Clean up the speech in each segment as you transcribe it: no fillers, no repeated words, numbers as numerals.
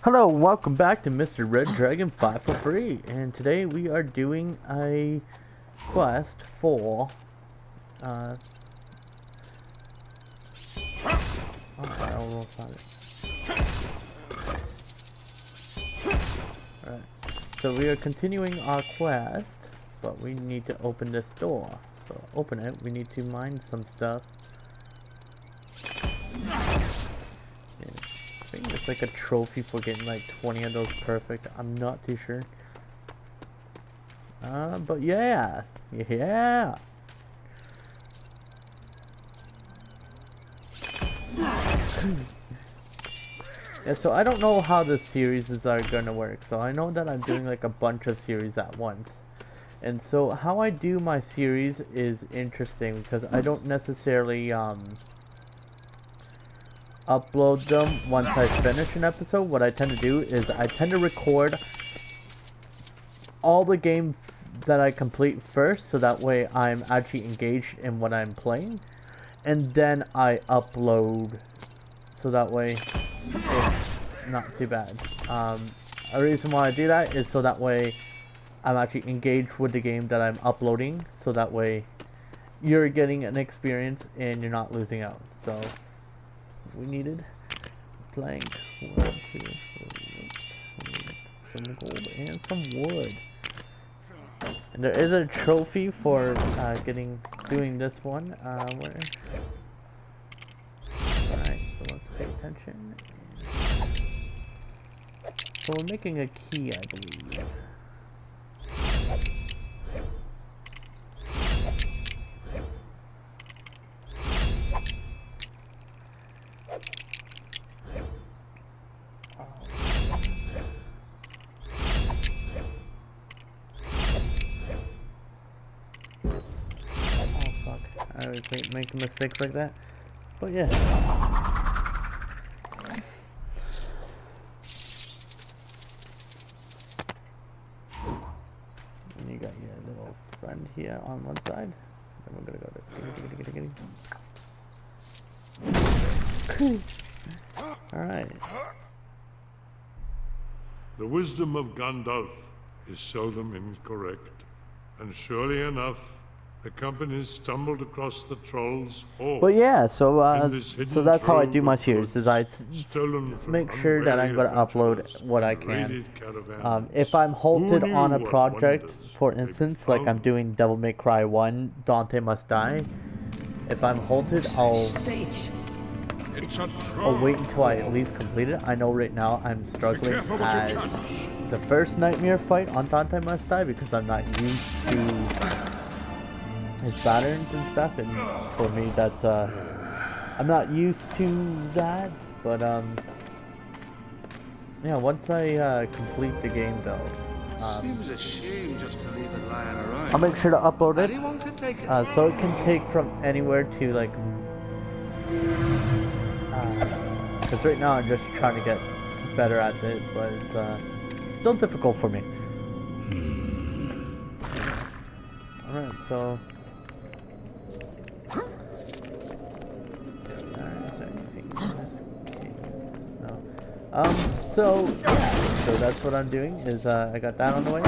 Hello, welcome back to Mr. Red Dragon 5 for free, and today we are doing a quest for, I almost found it. Alright, so we are continuing our quest, but we need to open this door. So open it, we need to mine some stuff. I think it's like a trophy for getting like 20 of those perfect. I'm not too sure. But yeah. Yeah, so I don't know how the series are gonna work. So I know that I'm doing like a bunch of series at once. And so how I do my series is interesting because I don't necessarily upload them once I finish an episode. What I tend to do is I tend to record all the game that I complete first, so that way I'm actually engaged in what I'm playing, and then I upload, so that way it's not too bad. A reason why I do that is so that way I'm actually engaged with the game that I'm uploading, so that way you're getting an experience and you're not losing out. So we needed plank, 1, 2, 3, some gold and some wood. And there is a trophy for doing this one. Where? Alright, so let's pay attention. So we're making a key, I believe. I always make mistakes like that, but yeah. And you got your little friend here on one side. Then we're gonna go to Alright. The wisdom of Gandalf is seldom incorrect, and surely enough, the company stumbled across the troll's hoard. But yeah, so that's how I do my series. Is I make sure that I'm gonna upload what I can. If I'm halted on a project, for instance, like I'm doing Devil May Cry 1, Dante Must Die. If I'm halted, I'll wait until I at least complete it. I know right now I'm struggling at the first nightmare fight on Dante Must Die because I'm not used to his patterns and stuff, and for me that's I'm not used to that, but yeah, once I complete the game though, seems a shame just to leave it lying around. I'll make sure to upload it. Anyone can take it. So it can take from anywhere to like because right now I'm just trying to get better at it, but it's still difficult for me. Alright, so so yeah, so that's what I'm doing, is I got that on the way.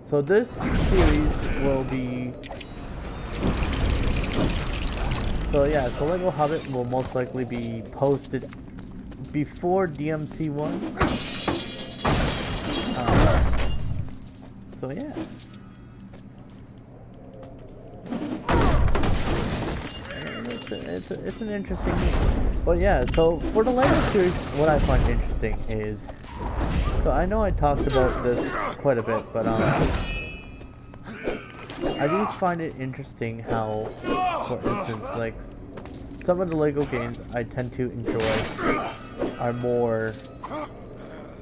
So this series will be, so yeah, so Lego Hobbit will most likely be posted before DMC 1. So yeah. It's an interesting game. But yeah, so for the Lego series, what I find interesting is, so I know I talked about this quite a bit, but I do find it interesting how, for instance, like some of the Lego games I tend to enjoy are more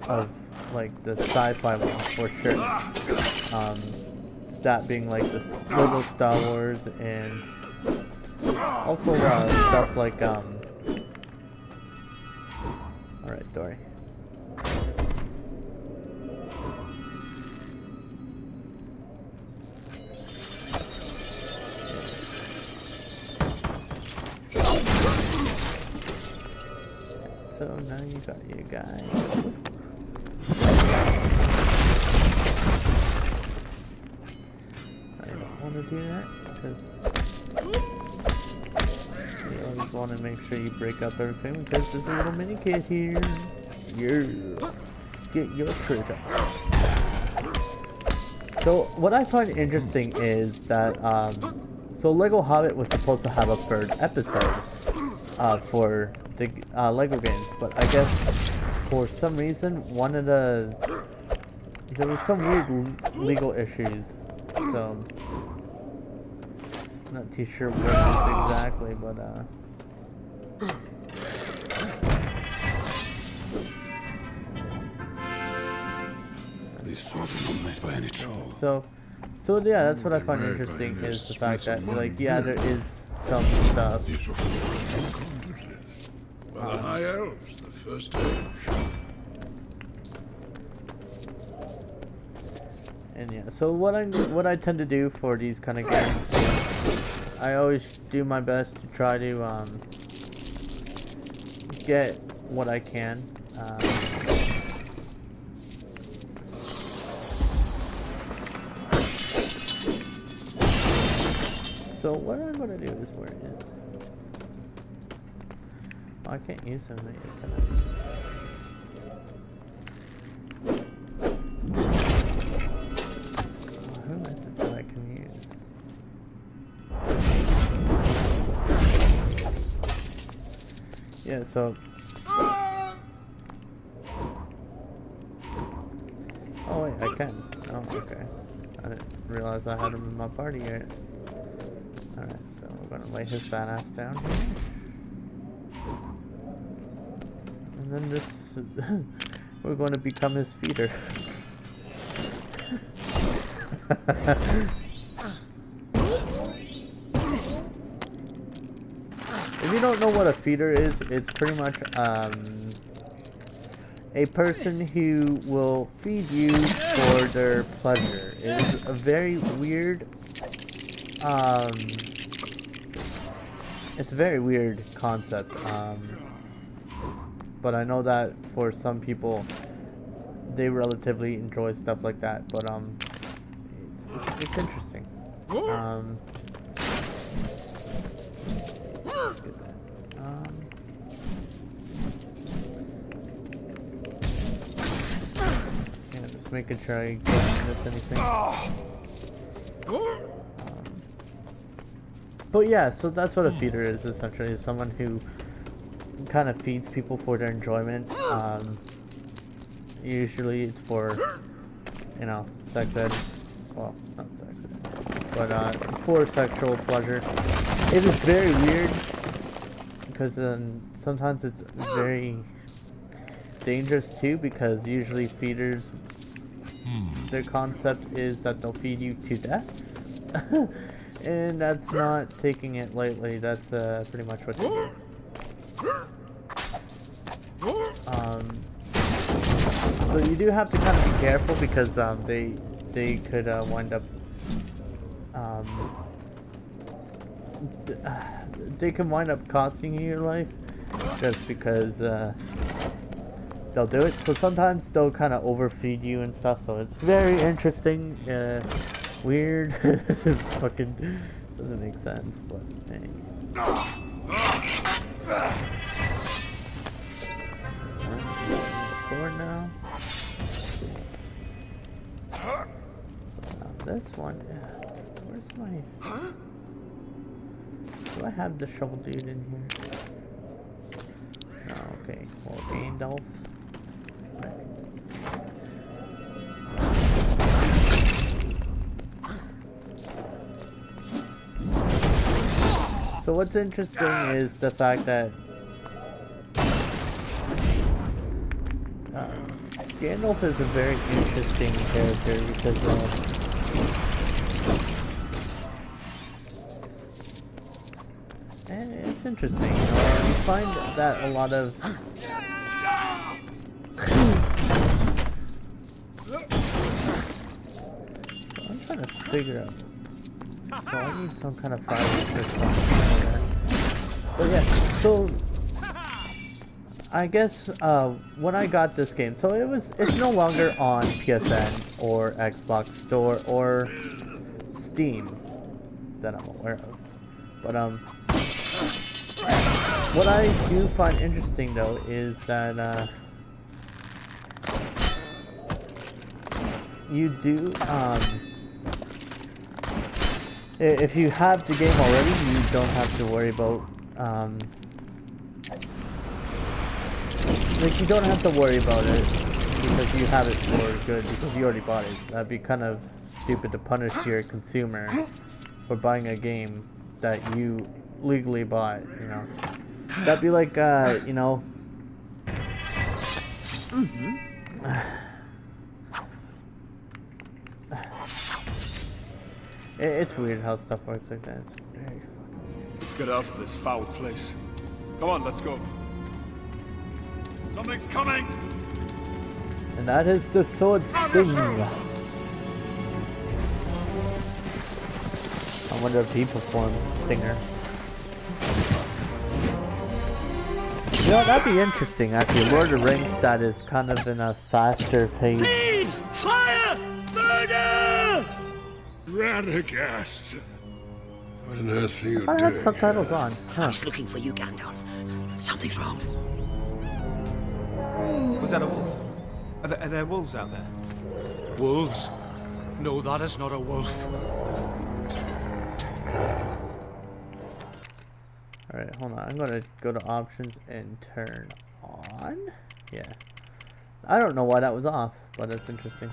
of like the sci-fi ones for sure. That being like the Lego Star Wars, and also stuff like alright, Dory. you got your guy. I don't want to do that because you always want to make sure you break up everything because there's a little mini kid here. Yeah. Get your trigger. So what I find interesting is that so Lego Hobbit was supposed to have a third episode for the Lego games, but I guess for some reason there was some weird legal issues, so I'm not too sure what it is exactly, but These swords are not made by any troll. so yeah, that's what I find interesting is the fact that, like, yeah, there is some stuff. These are by the High Elves, the first age. And yeah, so what I tend to do for these kind of games, I always do my best to try to get what I can. So what I'm gonna do is where it is. Oh, I can't use them. Can I? Who is it that I can use? Yeah, so. Oh wait, I can. Oh, okay. I didn't realize I had him in my party yet. Alright, so we're gonna lay his fat ass down here. And then this we're going to become his feeder. If you don't know what a feeder is, it's pretty much a person who will feed you for their pleasure. It is a very weird it's a very weird concept, but I know that for some people they relatively enjoy stuff like that, but it's interesting. Let's get that. Yeah, just making sure I don't miss anything. But yeah, so that's what a feeder is essentially. Is someone who kind of feeds people for their enjoyment. Usually it's for, you know, sex ed. Well, not sex ed, but for sexual pleasure. It is very weird because sometimes it's very dangerous too, because usually feeders, their concept is that they'll feed you to death. And that's not taking it lightly. That's pretty much what they do. So you do have to kind of be careful because they could wind up they can wind up costing you your life just because they'll do it. So sometimes they'll kind of overfeed you and stuff. So it's very interesting. Weird. Fucking doesn't make sense, but hey. Sword now. So now this one. Where's my? Do I have the shovel dude in here? No. Okay. Well, Gandalf. So what's interesting is the fact that Gandalf is a very interesting character because and it's interesting, you know, you find that a lot of so I'm trying to figure out. So I need some kind of fire or something like that. But yeah, so I guess when I got this game, so it's no longer on PSN or Xbox Store or Steam that I'm aware of. But what I do find interesting though is that you do if you have the game already, you don't have to worry about like, you don't have to worry about it because you have it for good, because you already bought it. That'd be kind of stupid to punish your consumer for buying a game that you legally bought, you know. That'd be like, you know... It's weird how stuff works like that. It's very funny. Let's get out of this foul place. Come on, let's go. Something's coming! And that is the sword sting. I wonder if he performs Stinger. You know, that'd be interesting actually. Lord of the Rings that is kind of in a faster pace. Thieves! Fire! Murder! Radagast! What on earth are you I doing? have subtitles on. I Huh. was looking for you, Gandalf. Something's wrong. Was that a wolf? Are there wolves out there? Wolves? No, that is not a wolf. Alright, hold on. I'm gonna go to options and turn on. Yeah. I don't know why that was off, but it's interesting.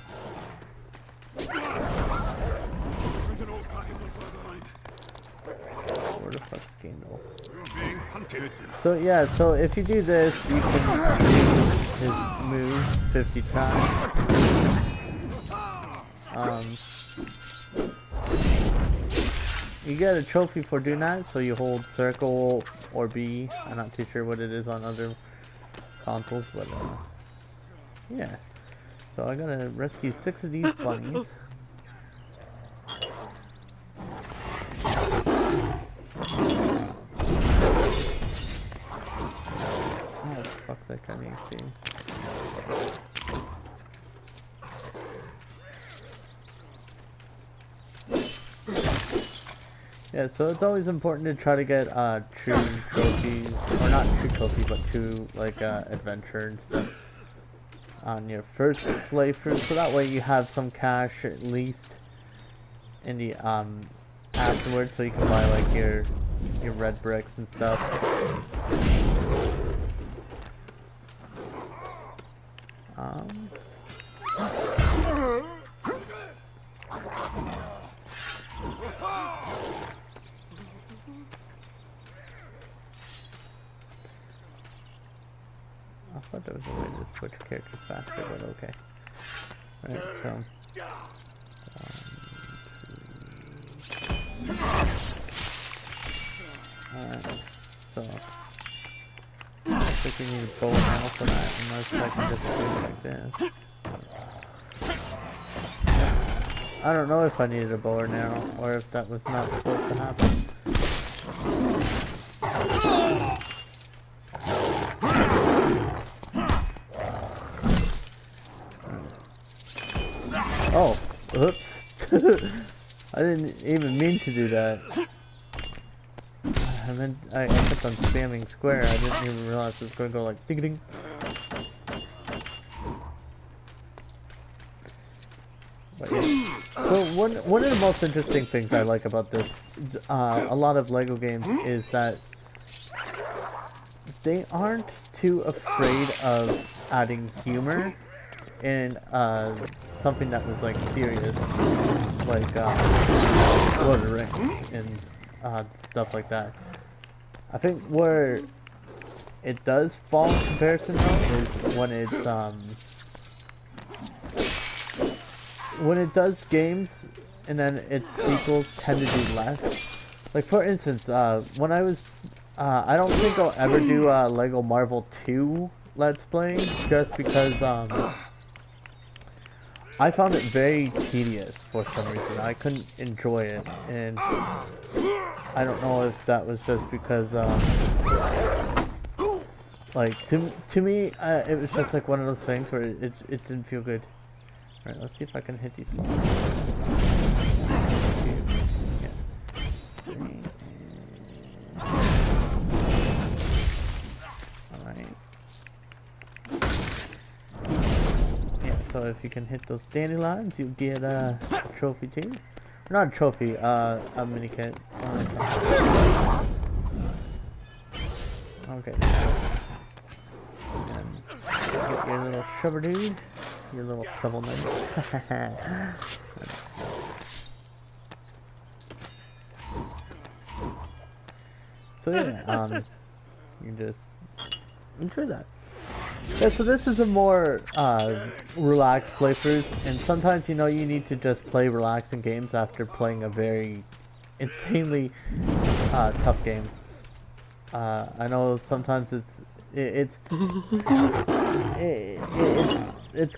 Where the fuck's Gandalf? You're being hunted. So yeah, so if you do this, you can do his move 50 times. You get a trophy for doing that, so you hold circle or B. I'm not too sure what it is on other consoles, but yeah. So I'm gonna rescue 6 of these bunnies. Oh, fuck's that kind of HP. Yeah, so it's always important to try to get true trophies, or not true trophies, but true like adventure and stuff on your first playthrough, so that way you have some cash at least in the afterwards, so you can buy like your red bricks and stuff. I thought there was a way to switch characters faster, but okay. Alright, so... Alright, so... I think we need a bow and arrow for that, unless I can just do it like this. I don't know if I needed a bow and arrow, or if that was not supposed to happen. Oh, oops. I didn't even mean to do that. I kept on spamming square. I didn't even realize it was going to go like ding ding. But yeah. So one of the most interesting things I like about this, a lot of LEGO games, is that they aren't too afraid of adding humor in something that was like serious, like Lord of the Rings and stuff like that. I think where it does fall in comparison though is when it does games and then its sequels tend to do less. Like for instance, when I was I don't think I'll ever do Lego Marvel 2 Let's Play, just because I found it very tedious for some reason. I couldn't enjoy it, and I don't know if that was just because Like to me, it was just like one of those things where it didn't feel good. All right, let's see if I can hit these balls. 1, 2, 3. All right. Yeah, so if you can hit those dandelions, you get a trophy too. Not a trophy, a mini kit. Okay. And get your little shovel dude. Your little shovelman. So yeah, you just enjoy that. Yeah, so this is a more relaxed playthrough, and sometimes you need to just play relaxing games after playing a very insanely tough game. I know sometimes it's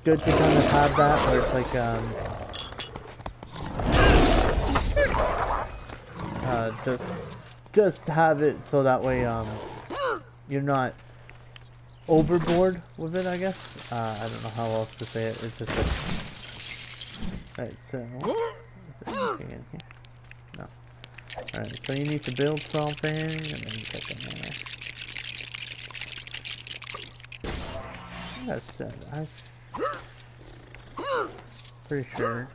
good to kind of have that where it's like just have it so that way you're not overboard with it, I guess. I don't know how else to say it. It's just like, right, so is there anything in here? No. Alright, so you need to build something and then you get them there. That's I'm pretty sure.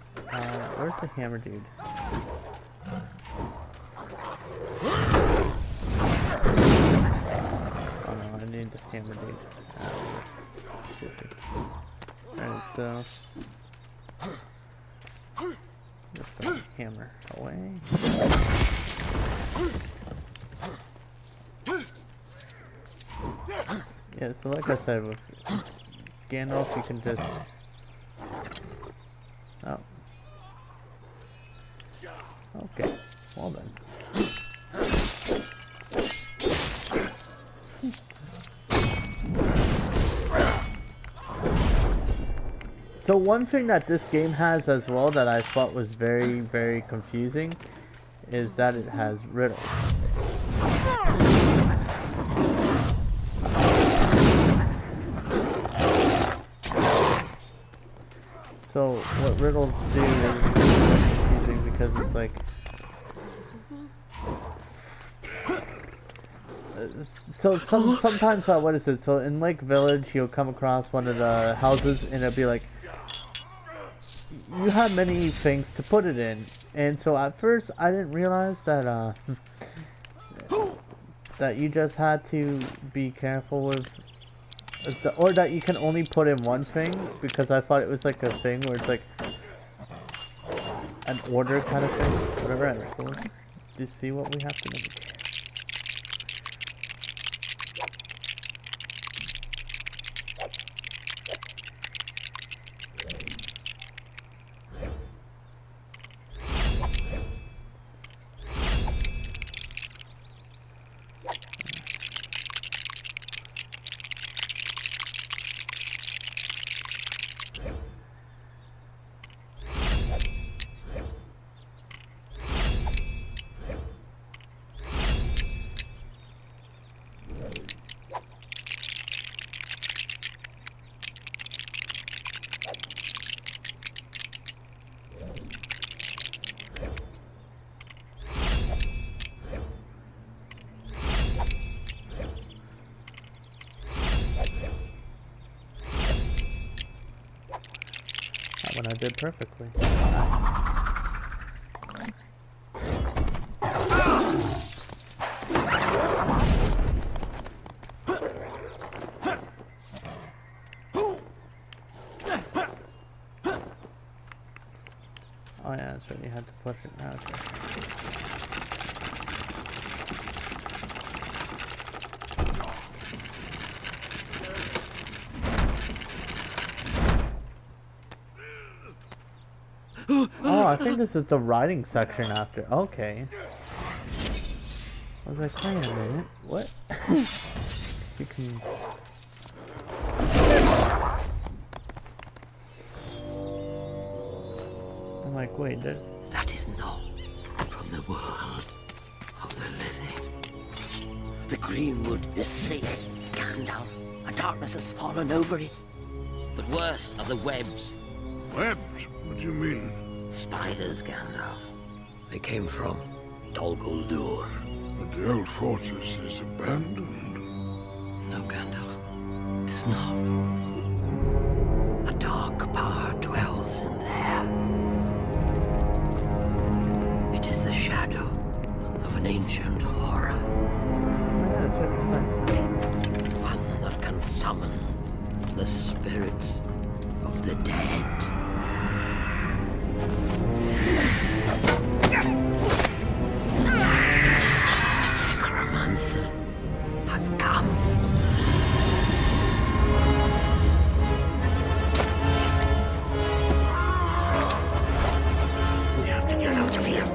Where's the hammer dude? Oh no, I need the hammer dude. Alright, so just gonna hammer away. Yeah, so like I said, with Gandalf you can just... Oh. Okay, well then. So one thing that this game has as well that I thought was very, very confusing is that it has riddles. So what riddles do is confusing because it's like so sometimes what is it? So in Lake Village you'll come across one of the houses and it'll be like you have many things to put it in, and so at first I didn't realize that that you just had to be careful with or that you can only put in one thing, because I thought it was like a thing where it's like an order kind of thing. Whatever, so let's just see what we have to make. That one I did perfectly. Oh yeah, that's right, you had to push it now. Oh, I think this is the riding section after. Okay. I was like, wait a minute. What? You can... I'm like, wait, That is not from the world of the living. The greenwood is safe Gandalf, a darkness has fallen over it. But worse are the webs. Webs? What do you mean? Spiders, Gandalf. They came from Dol Guldur. But the old fortress is abandoned. No, Gandalf. It is not. A dark power dwells in there. It is the shadow of an ancient horror. One that can summon the spirits of the dead. Necromancer has come. We have to get out of here.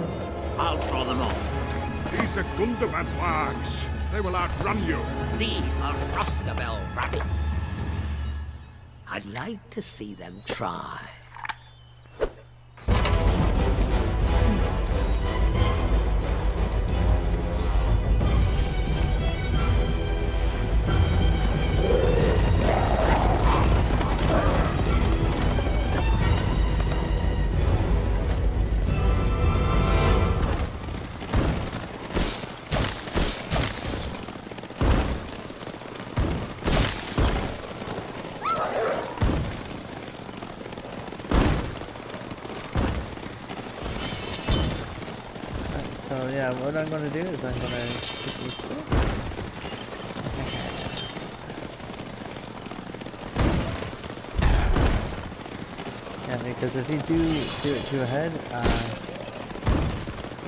I'll draw them off. These are Gundabad wargs. They will outrun you. These are Roscabel rabbits. I'd like to see them try. So yeah, what I'm gonna do is I'm gonna quickly switch. Yeah, because if you do it too ahead,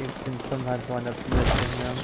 you can sometimes wind up missing them.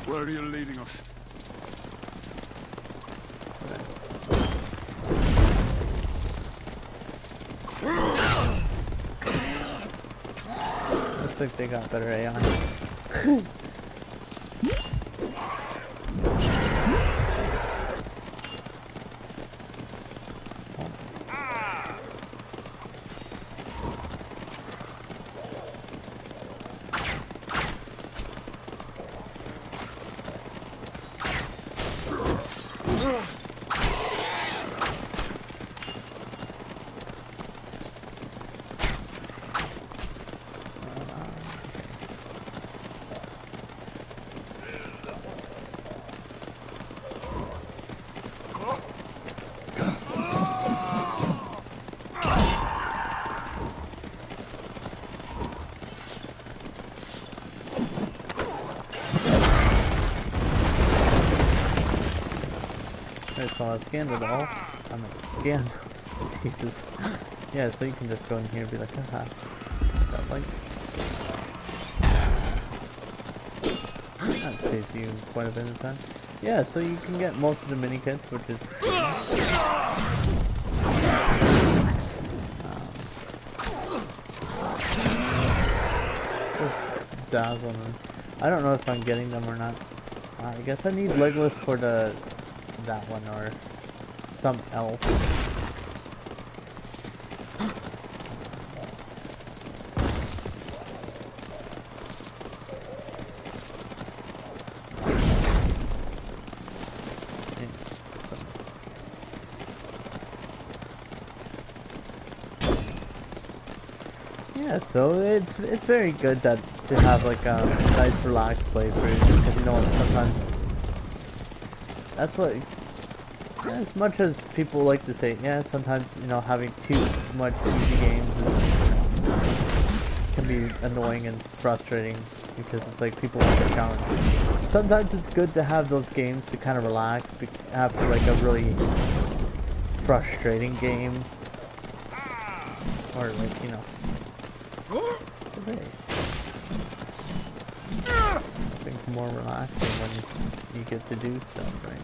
Where are you leading us? Looks like they got better AI. So I scanned it all. I'm scanned. Jesus. Yeah, so you can just go in here and be like, haha. That link. That saves you quite a bit of time. Yeah, so you can get most of the mini kits, which is just dazzle them. I don't know if I'm getting them or not. I guess I need Legolas for that one or some else. Yeah, so it's very good that to have like a nice relaxed playthrough, because you know sometimes that's what, as much as people like to say, yeah, sometimes you know having too much easy games can be annoying and frustrating because it's like people want a challenge. Sometimes it's good to have those games to kind of relax after like a really frustrating game, or like, you know. I think more relaxing when you get to do stuff, right?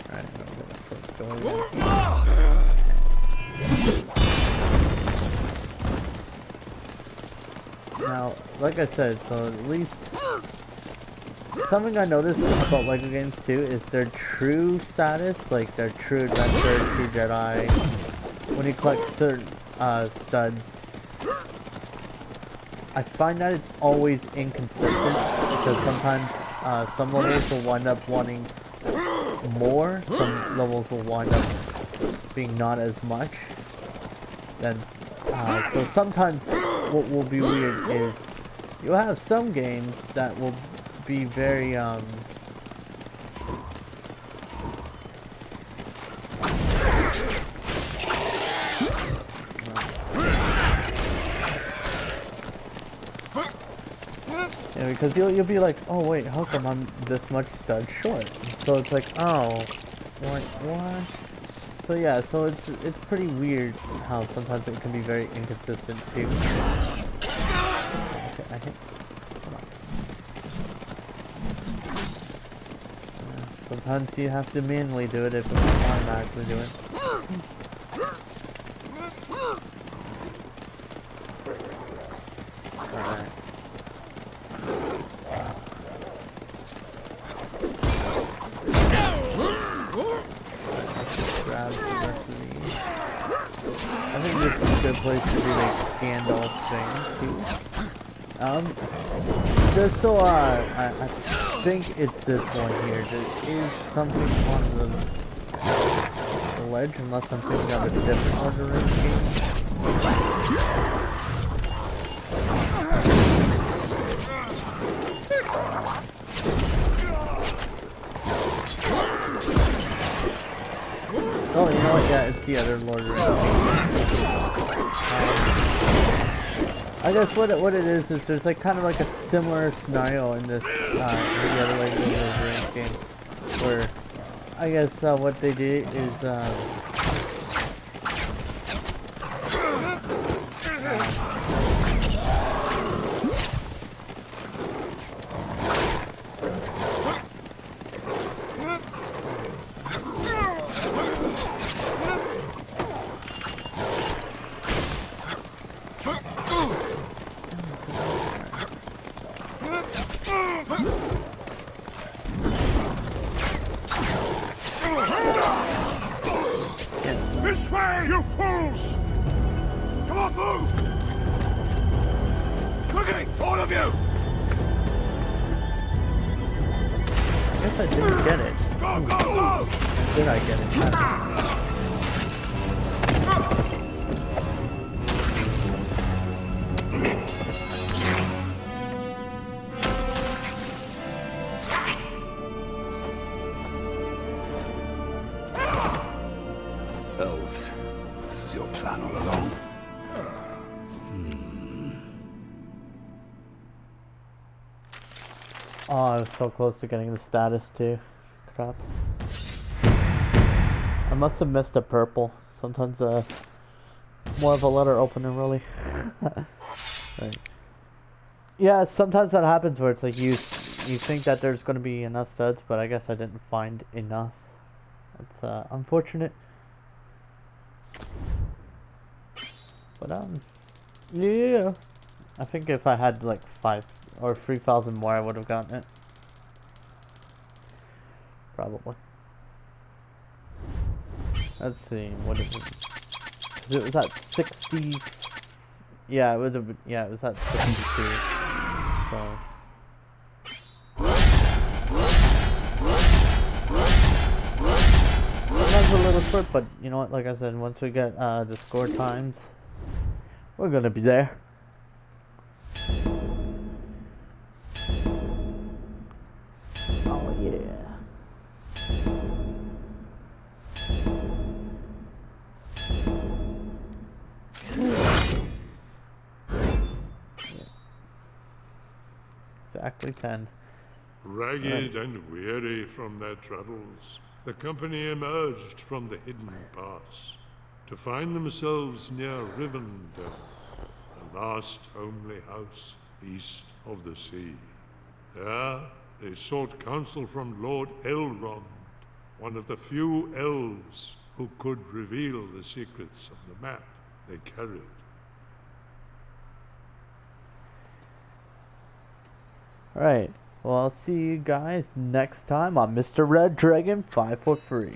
Alright, I'm gonna put going. Now, like I said, so at least something I noticed about LEGO games too is their true status, like their true adventure, true Jedi. When you collect certain studs, I find that it's always inconsistent because sometimes some levels will wind up wanting more, some levels will wind up being not as much. Then, so sometimes what will be weird is you'll have some games that will be very yeah, because you'll be like, oh wait, how come I'm this much stud short? So it's like, oh, what? So yeah, so it's pretty weird how sometimes it can be very inconsistent too. Okay, I hit. Sometimes you have to manually do it if it's automatically doing it. Alright. Grab the rest of these. I think this is a good place to do like Gandalf thing too. Just so I think it's this one here. There is something on the ledge, unless I'm thinking of a different Lord of the Rings game. Oh, you know what? Yeah, it's the other Lord of the Rings. I guess what it is there's like kind of like a similar scenario in this in the other like Lord of the Rings game, where I guess what they did is This way, you fools! Come on, move! Quickly, all of you! I guess I didn't get it. Go, go, go! Did I get it? Elves, this was your plan all along. Oh, I was so close to getting the status too. Crap. I must have missed a purple. Sometimes more of a letter opener really. Right. Yeah, sometimes that happens where it's like you think that there's gonna be enough studs, but I guess I didn't find enough. It's unfortunate. But yeah. I think if I had like 5 or 3,000 more, I would have gotten it. Probably. Let's see, what is it? 'Cause it was at 60. Yeah, it was at 62. So. Sometimes a little short, but you know what? Like I said, once we get the score times, we're gonna be there. Oh yeah. Exactly 10. Ragged and weary from their travels, the company emerged from the hidden pass to find themselves near Rivendell, the last homely house east of the sea. There, they sought counsel from Lord Elrond, one of the few elves who could reveal the secrets of the map they carried. Alright, well I'll see you guys next time on Mr. Red Dragon 543.